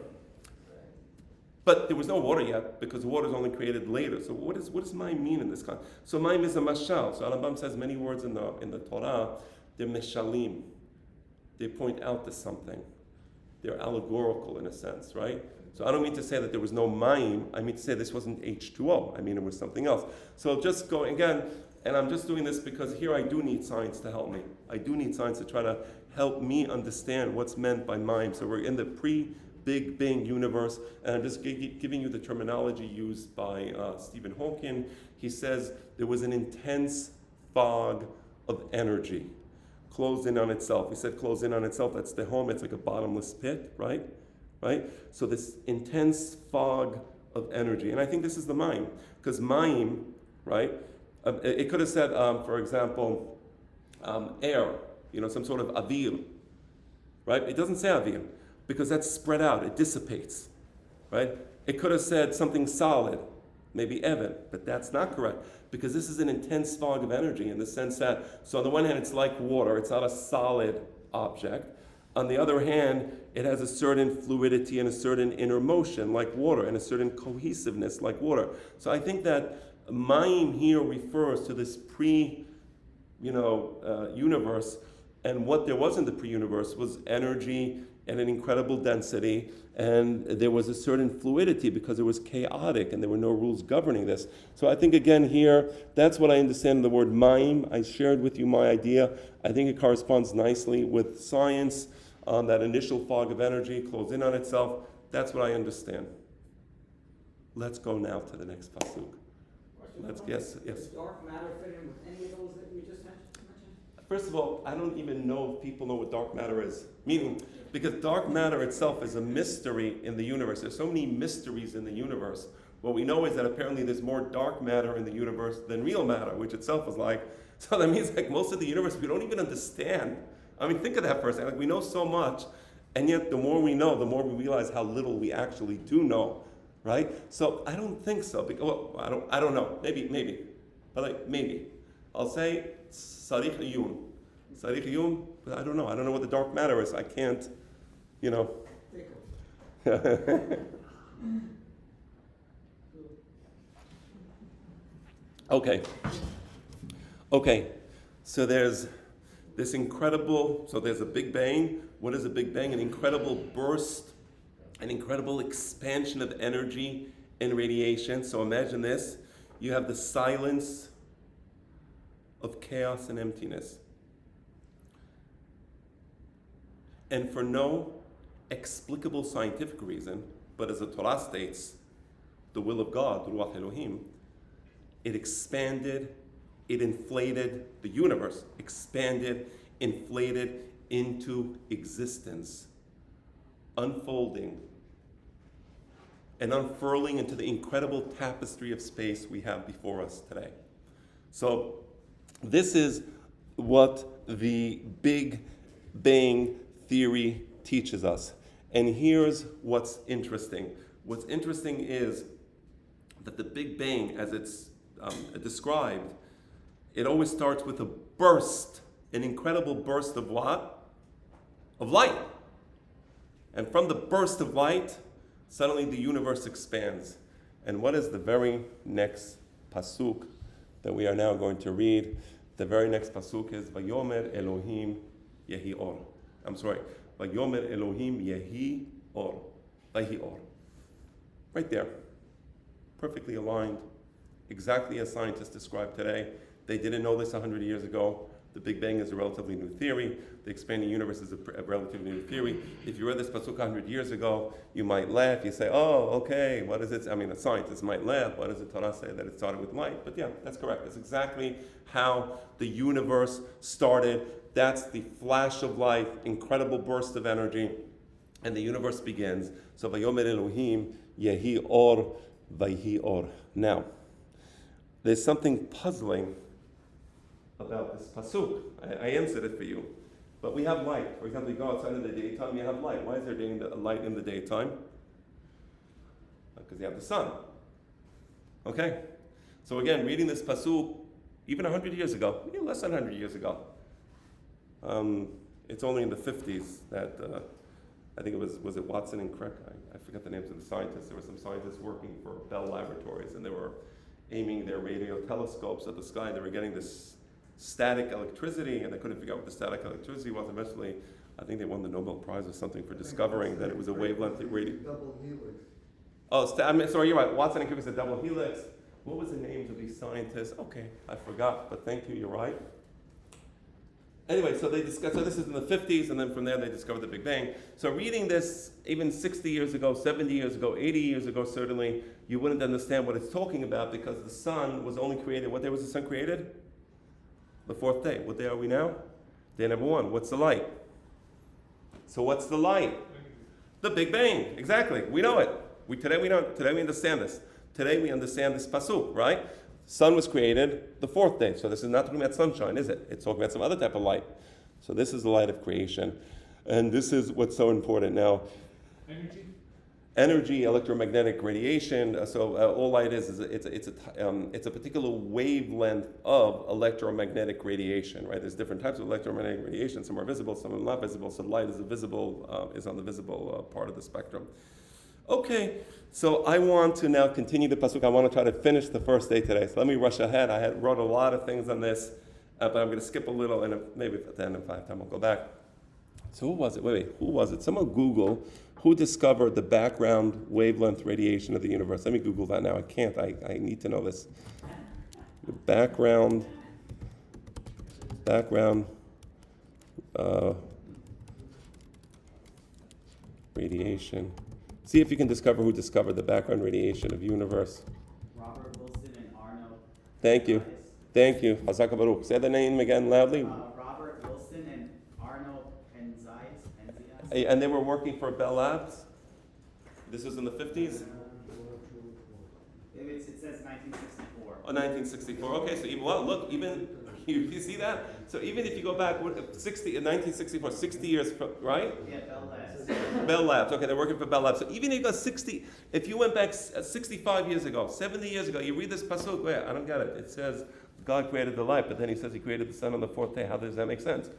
But there was no water yet, because water is only created later. So what does Mayim mean in this context? So Mayim is a mashal. So Rambam says many words in the Torah, they're meshalim. They point out to something. They're allegorical in a sense, right? So I don't mean to say that there was no Mayim. I mean to say this wasn't H2O. I mean it was something else. So just going again, and I'm just doing this because here I do need science to help me. I do need science to try to help me understand what's meant by Mayim. So we're in the pre-Big Bang universe, and I'm just giving you the terminology used by Stephen Hawking. He says there was an intense fog of energy closed in on itself. He said closed in on itself, that's the home, it's like a bottomless pit, right? So this intense fog of energy. And I think this is the Mayim. Because Mayim, right? It could have said, for example, air, some sort of avir, right? It doesn't say avir, because that's spread out, it dissipates, right? It could have said something solid, maybe Evan, but that's not correct, because this is an intense fog of energy in the sense that, so on the one hand, it's like water, it's not a solid object. On the other hand, it has a certain fluidity and a certain inner motion like water, and a certain cohesiveness like water. So I think that Mayim here refers to this universe, and what there was in the pre-universe was energy and an incredible density, and there was a certain fluidity because it was chaotic and there were no rules governing this. So I think again here, that's what I understand the word Mayim. I shared with you my idea. I think it corresponds nicely with science, that initial fog of energy closed in on itself. That's what I understand. Let's go now to the next pasuk. Yes. Does dark matter fit in with any of those that you just mentioned? First of all, I don't even know if people know what dark matter is. Meaning, because dark matter itself is a mystery in the universe. There's so many mysteries in the universe. What we know is that apparently there's more dark matter in the universe than real matter, which itself is like, so that means like most of the universe we don't even understand. I mean, think of that for a second. Like we know so much, and yet the more we know, the more we realize how little we actually do know, right? So I don't think so. I don't know. Maybe. But like, maybe. I'll say, Sarich Iyun, but I don't know. I don't know what the dark matter is. I can't, Okay. So there's this incredible, there's a Big Bang. What is a Big Bang? An incredible burst, an incredible expansion of energy and radiation. So imagine this. You have the silence of chaos and emptiness. And for no explicable scientific reason, but as the Torah states, the will of God, Ruach Elohim, it expanded, it inflated, the universe expanded, inflated into existence, unfolding and unfurling into the incredible tapestry of space we have before us today. So this is what the Big Bang theory teaches us. And here's what's interesting. What's interesting is that the Big Bang, as it's described, it always starts with a burst, an incredible burst of what? Of light. And from the burst of light, suddenly the universe expands. And what is the very next pasuk that we are now going to read? The very next pasuk is Vayomer Elohim Yehi Or. Vayomer Elohim Yehi Or. Vahi Or. Right there. Perfectly aligned. Exactly as scientists describe today. They didn't know this 100 years ago. The Big Bang is a relatively new theory. The expanding universe is a relatively new theory. If you read this pasuk 100 years ago, you might laugh. You say, oh, okay, what is it? I mean, the scientists might laugh. What does the Torah say that it started with light? But yeah, that's correct. That's exactly how the universe started. That's the flash of life, incredible burst of energy, and the universe begins. So, Vayomer Elohim Yehi Or Vayhi Or. Now, there's something puzzling about this pasuk. I answered it for you. But we have light. For example, you go outside in the daytime, you have light. Why is there light in the daytime? Because you have the sun. Okay? So again, reading this pasuk, even 100 years ago, maybe less than 100 years ago, it's only in the 50s that I think it was it Watson and Crick? I forget the names of the scientists. There were some scientists working for Bell Laboratories, and they were aiming their radio telescopes at the sky, and they were getting this static electricity, and they couldn't figure out what the static electricity was. Eventually, I think they won the Nobel Prize or something for discovering that it was a wavelength radio. Double helix. Oh, sorry, you're right. Watson and Crick was a double helix. What was the names of these scientists? Okay, I forgot, but thank you, you're right. Anyway, so they discussed, so this is in the 50s, and then from there they discovered the Big Bang. So reading this even 60 years ago, 70 years ago, 80 years ago, certainly, you wouldn't understand what it's talking about because the sun was only created, what day was the sun created? The fourth day. What day are we now? Day number 1. What's the light? So what's the light? The Big Bang, exactly. We know it. Today we understand this. Today we understand this pasuk, right? Sun was created the fourth day. So this is not talking about sunshine, is it? It's talking about some other type of light. So this is the light of creation. And this is what's so important now. Energy, electromagnetic radiation. All light is it's a particular wavelength of electromagnetic radiation, right? There's different types of electromagnetic radiation. Some are visible, some are not visible. So light is on the visible part of the spectrum. Okay, so I want to now continue the pasuk. I want to try to finish the first day today. So let me rush ahead. I wrote a lot of things on this, but I'm going to skip a little, and maybe at the end of 5 time I'll go back. So who was it? Wait, who was it? Someone Google who discovered the background wavelength radiation of the universe. Let me Google that now. I can't. I need to know this. The background radiation. See if you can discover who discovered the background radiation of the universe. Robert Wilson and Arno. Thank you. Thank you. Hazaka Baruch. Say the name again loudly. Robert Wilson and Arno Penzias. And they were working for Bell Labs. This was in the 50s? It says 1964. Oh, 1964. Okay, so even you see that? So even if you go back, 1964, 60 years, right? Yeah, Bell Labs. Bell Labs. Okay, they're working for Bell Labs. So even if you got 60, if you went back 65 years ago, 70 years ago, you read this pasuk. Wait, I don't get it. It says God created the light, but then He says He created the sun on the fourth day. How does that make sense?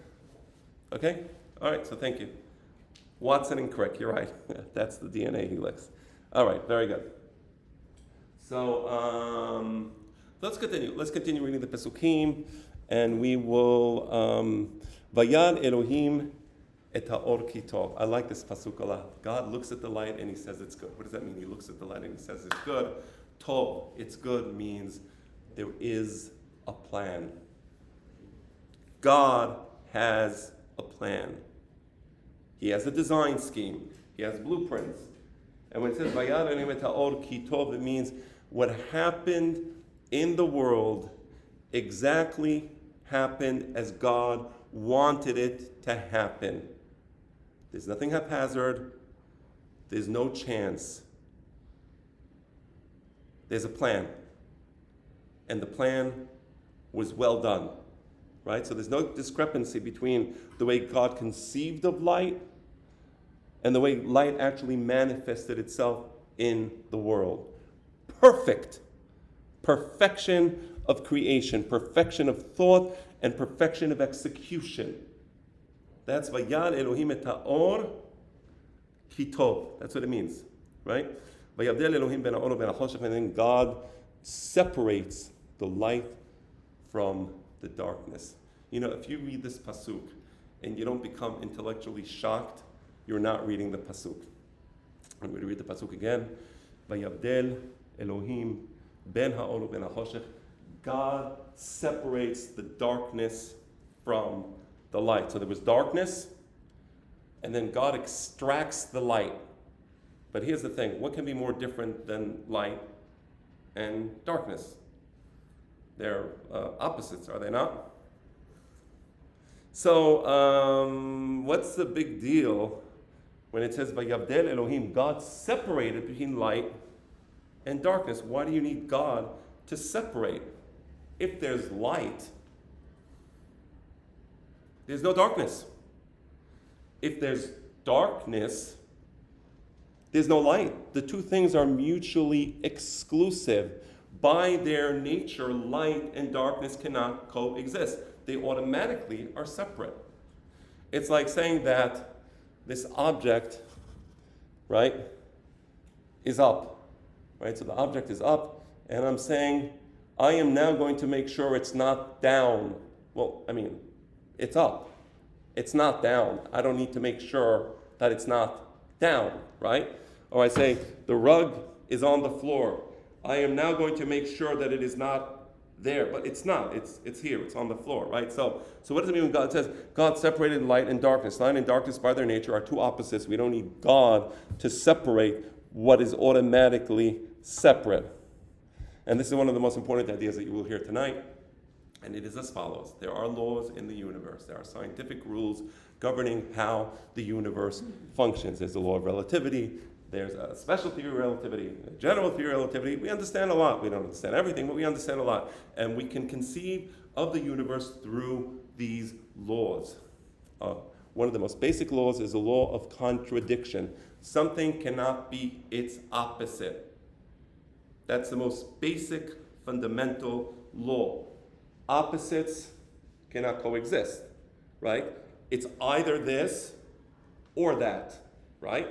Okay. All right. So thank you, Watson and Crick. You're right. That's the DNA helix. All right. Very good. So let's continue. Let's continue reading the pasukim, and we will. Vayad Elohim et haor ki tov. I like this pasuk a lot. God looks at the light and He says it's good. What does that mean? He looks at the light and He says it's good. Tov, it's good, means there is a plan. God has a plan. He has a design scheme. He has blueprints. And when it says Vayad Elohim et haor ki tov, it means what happened in the world exactly happened as God wanted it to happen. There's nothing haphazard. There's no chance. There's a plan. And the plan was well done. Right? So there's no discrepancy between the way God conceived of light and the way light actually manifested itself in the world. Perfect. Perfection of creation, perfection of thought, and perfection of execution. That's Vayad Elohim et haor ki tov. That's what it means, right? Vayavdel Elohim ben haor ben hachoshech, and then God separates the light from the darkness. You know, if you read this pasuk and you don't become intellectually shocked, you're not reading the pasuk. I'm going to read the pasuk again. Vayavdel Elohim ben haor ben hachoshech. God separates the darkness from the light. So there was darkness, and then God extracts the light. But here's the thing. What can be more different than light and darkness? They're opposites, are they not? So what's the big deal when it says, Vayavdel Elohim? God separated between light and darkness. Why do you need God to separate? If there's light, there's no darkness. If there's darkness, there's no light. The two things are mutually exclusive. By their nature, light and darkness cannot coexist. They automatically are separate. It's like saying that this object, right, is up, right? So the object is up, and I'm saying, I am now going to make sure it's not down. Well, I mean, it's up. It's not down. I don't need to make sure that it's not down, right? Or I say, the rug is on the floor. I am now going to make sure that it is not there, but it's not. It's here. It's on the floor, right? So what does it mean when God says God separated light and darkness? Light and darkness, by their nature, are two opposites. We don't need God to separate what is automatically separate. And this is one of the most important ideas that you will hear tonight. And it is as follows. There are laws in the universe. There are scientific rules governing how the universe functions. There's the law of relativity. There's a special theory of relativity, a general theory of relativity. We understand a lot. We don't understand everything, but we understand a lot. And we can conceive of the universe through these laws. One of the most basic laws is the law of contradiction. Something cannot be its opposite. That's the most basic, fundamental law. Opposites cannot coexist, right? It's either this or that, right?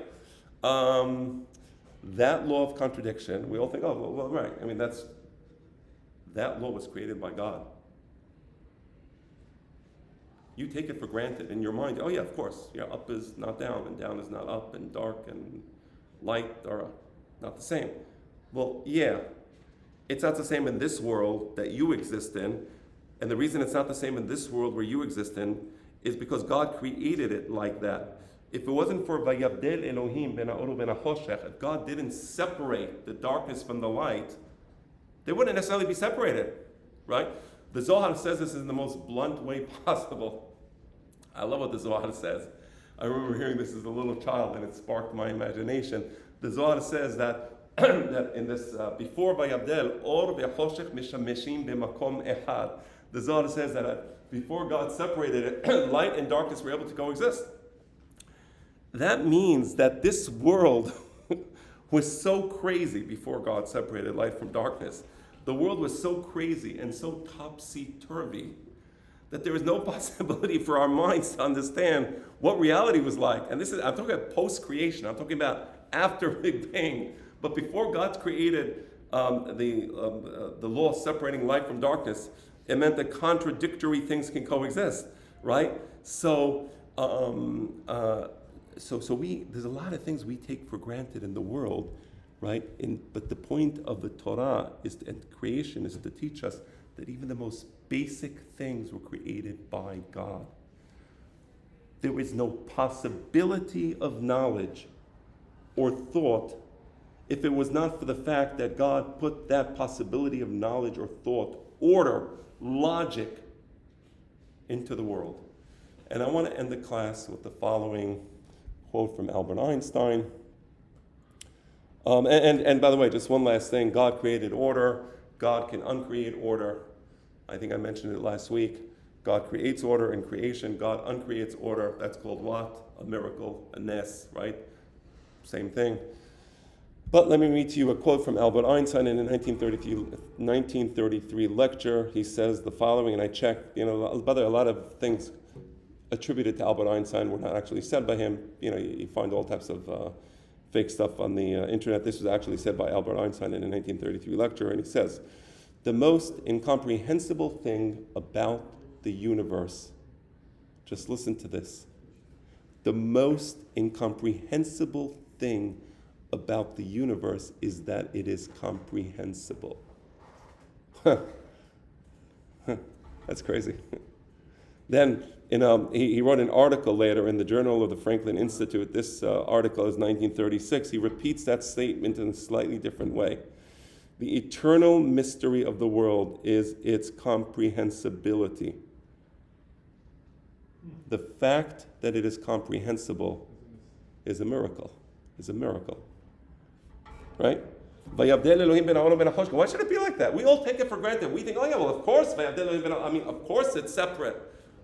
That law of contradiction, we all think, oh, well, right. I mean, that law was created by God. You take it for granted in your mind. Oh yeah, of course. Yeah, up is not down, and down is not up, and dark and light are not the same. Well, yeah, it's not the same in this world that you exist in, and the reason it's not the same in this world where you exist in is because God created it like that. If it wasn't for Vayabdel Elohim ben ha'or ben ha'choshech, if God didn't separate the darkness from the light, they wouldn't necessarily be separated, right? The Zohar says this in the most blunt way possible. I love what the Zohar says. I remember hearing this as a little child, and it sparked my imagination. The Zohar says that that in this before Vayabdel or ve'choshech mishameshim b'makom echad. The Zohar says that before God separated it, light and darkness were able to coexist. That means that this world was so crazy before God separated light from darkness. The world was so crazy and so topsy-turvy that there was no possibility for our minds to understand what reality was like. And I'm talking about post-creation. I'm talking about after Big Bang. But before God created the law separating light from darkness, it meant that contradictory things can coexist, right? So there's a lot of things we take for granted in the world, right? But the point of the Torah and creation is to teach us that even the most basic things were created by God. There is no possibility of knowledge or thought if it was not for the fact that God put that possibility of knowledge or thought, order, logic into the world. And I want to end the class with the following quote from Albert Einstein. And by the way, just one last thing. God created order. God can uncreate order. I think I mentioned it last week. God creates order in creation. God uncreates order. That's called what? A miracle, a nes, right? Same thing. But let me read to you a quote from Albert Einstein in a 1933 lecture. He says the following, and I checked, by the way, a lot of things attributed to Albert Einstein were not actually said by him. You find all types of fake stuff on the internet. This was actually said by Albert Einstein in a 1933 lecture, and he says, the most incomprehensible thing about the universe, just listen to this, the most incomprehensible thing about the universe is that it is comprehensible. That's crazy. Then he wrote an article later in the Journal of the Franklin Institute. This article is 1936. He repeats that statement in a slightly different way. The eternal mystery of the world is its comprehensibility. The fact that it is comprehensible is a miracle. Right? Why should it be like that? We all take it for granted. We think, oh yeah, well, of course, of course it's separate.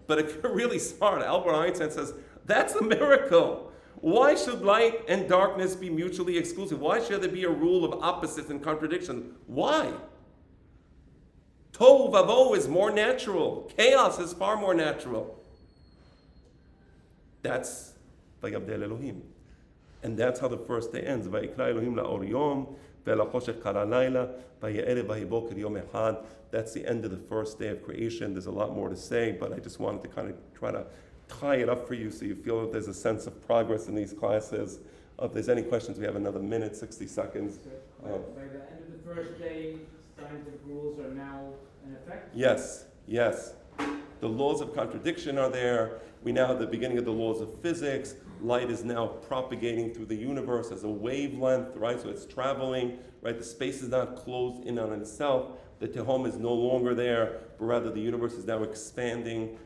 But if you're really smart, Albert Einstein says, that's a miracle. Why should light and darkness be mutually exclusive? Why should there be a rule of opposites and contradiction? Why? Tohu vavohu is more natural. Chaos is far more natural. That's vayavdel Elohim. And that's how the first day ends. Vayikra Elohim la'or yom, ve'lachoshech kara layla, vaya'erev vayiboker yom echad. That's the end of the first day of creation. There's a lot more to say, but I just wanted to kind of try to tie it up for you so you feel that there's a sense of progress in these classes. If there's any questions, we have another minute, 60 seconds. By the end of the first day, scientific rules are now in effect? Yes. The laws of contradiction are there. We now have the beginning of the laws of physics. Light is now propagating through the universe as a wavelength, right? So it's traveling, right? The space is not closed in on itself. The tehom is no longer there, but rather the universe is now expanding.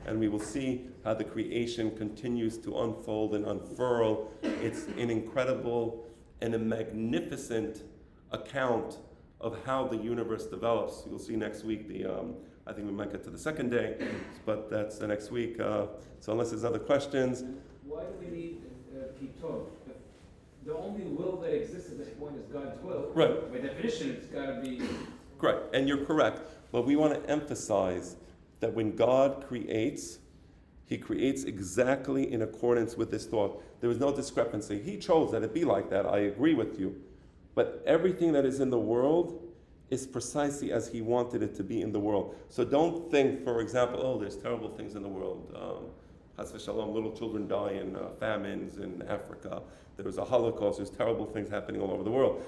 And we will see how the creation continues to unfold and unfurl. It's an incredible and a magnificent account of how the universe develops. You'll see next week I think we might get to the second day, but that's the next week. So unless there's other questions. Why do we need Kitov? The only will that exists at this point is God's will. Right. By definition, it's got to be... Correct, and you're correct. But we want to emphasize that when God creates, He creates exactly in accordance with His thought. There was no discrepancy. He chose that it be like that. I agree with you. But everything that is in the world is precisely as He wanted it to be in the world. So don't think, for example, oh, there's terrible things in the world. Chas v'shalom, little children die in famines in Africa. There was a Holocaust. There's terrible things happening all over the world.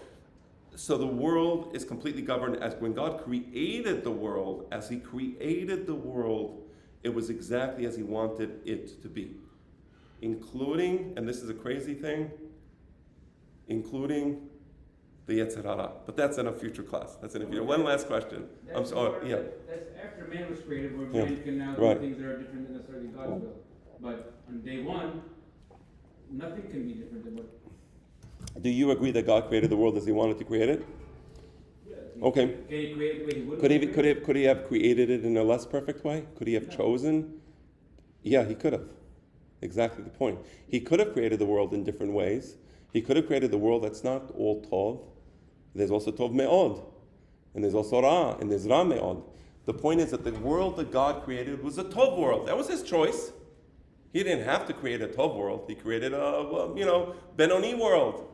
So the world is completely governed as when God created the world, as He created the world, it was exactly as He wanted it to be. Including, and this is a crazy thing, including the Yetzer Hara. But that's in a future class. That's in a future. One last question. I'm sorry. Yeah. That's after man was created, where man can now do things that are different than necessarily God's will. But on day one, nothing can be different than what... Do you agree that God created the world as He wanted to create it? Yeah. Okay. Can He create it the way He would? Could he have created it in a less perfect way? Could He have chosen? Yeah, He could have. Exactly the point. He could have created the world in different ways. He could have created the world that's not all Tov. There's also Tov Me'od. And there's also Ra. And there's Ra Me'od. The point is that the world that God created was a Tov world. That was His choice. He didn't have to create a Tov world. He created a, Benoni world.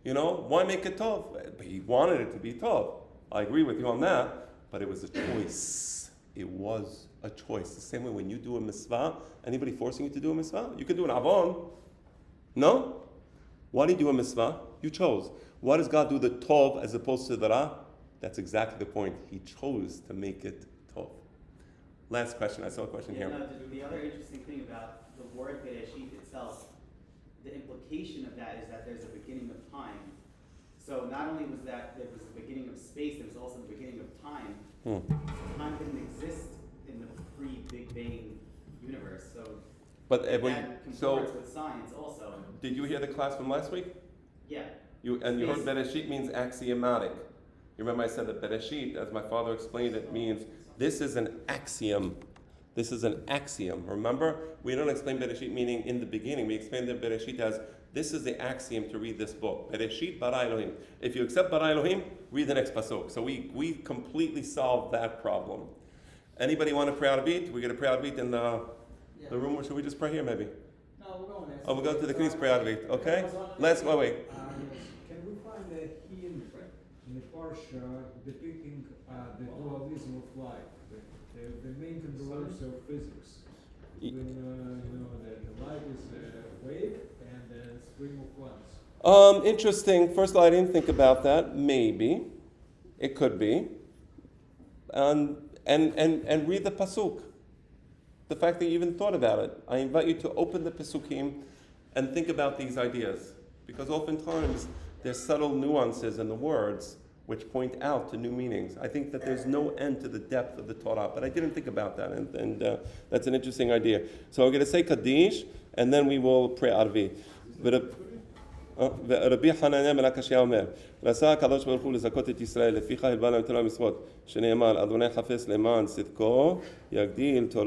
Why make it Tov? He wanted it to be Tov. I agree with you on that. But it was a choice. It was a choice. The same way when you do a mitzvah, anybody forcing you to do a mitzvah? You can do an avon. No? Why do you do a mitzvah? You chose. Why does God do the Tov as opposed to the Ra? That's exactly the point. He chose to make it Tov. Last question. I saw a question here. No, the other interesting thing about the word Bereshit itself, the implication of that is that there's a beginning of time. So not only was that there was the beginning of space, there was also the beginning of time. Time didn't exist in the pre-Big Bang universe. So But that concords with science also. Did you hear the class from last week? Yeah. You heard Bereshit means axiomatic. You remember I said that Bereshit, as my father explained it, means this is an axiom. This is an axiom. Remember, we don't explain Bereshit meaning in the beginning. We explain that Bereshit as this is the axiom to read this book. Bereshit bara Elohim. If you accept bara Elohim, read the next pasuk. So we completely solved that problem. Anybody want to pray out of beat? We get a pray out of beat in the room, or should we just pray here maybe? No, we're going next. Oh, we'll go to the Knesset pray out of beat. Okay? Let's wait. Can we find a hymn in the Parsha depicting the dualism of light, the main controversy of physics? When the light is a wave and a stream of quants. Interesting. First of all, I didn't think about that. Maybe. It could be. And read the pasuk. The fact that you even thought about it. I invite you to open the pasukim and think about these ideas. Because oftentimes there's subtle nuances in the words which point out to new meanings. I think that there's no end to the depth of the Torah, but I didn't think about that, and that's an interesting idea. So we're going to say Kaddish, and then we will pray Arvi. ורבי חנניה בן הקשיא אומר, רצה הקדוש ברוך הוא לזכות את ישראל, לפיכך הלווה להם תורה ומצוות, שנאמר, אדוני חפש למען צדקו, יגדיל תורה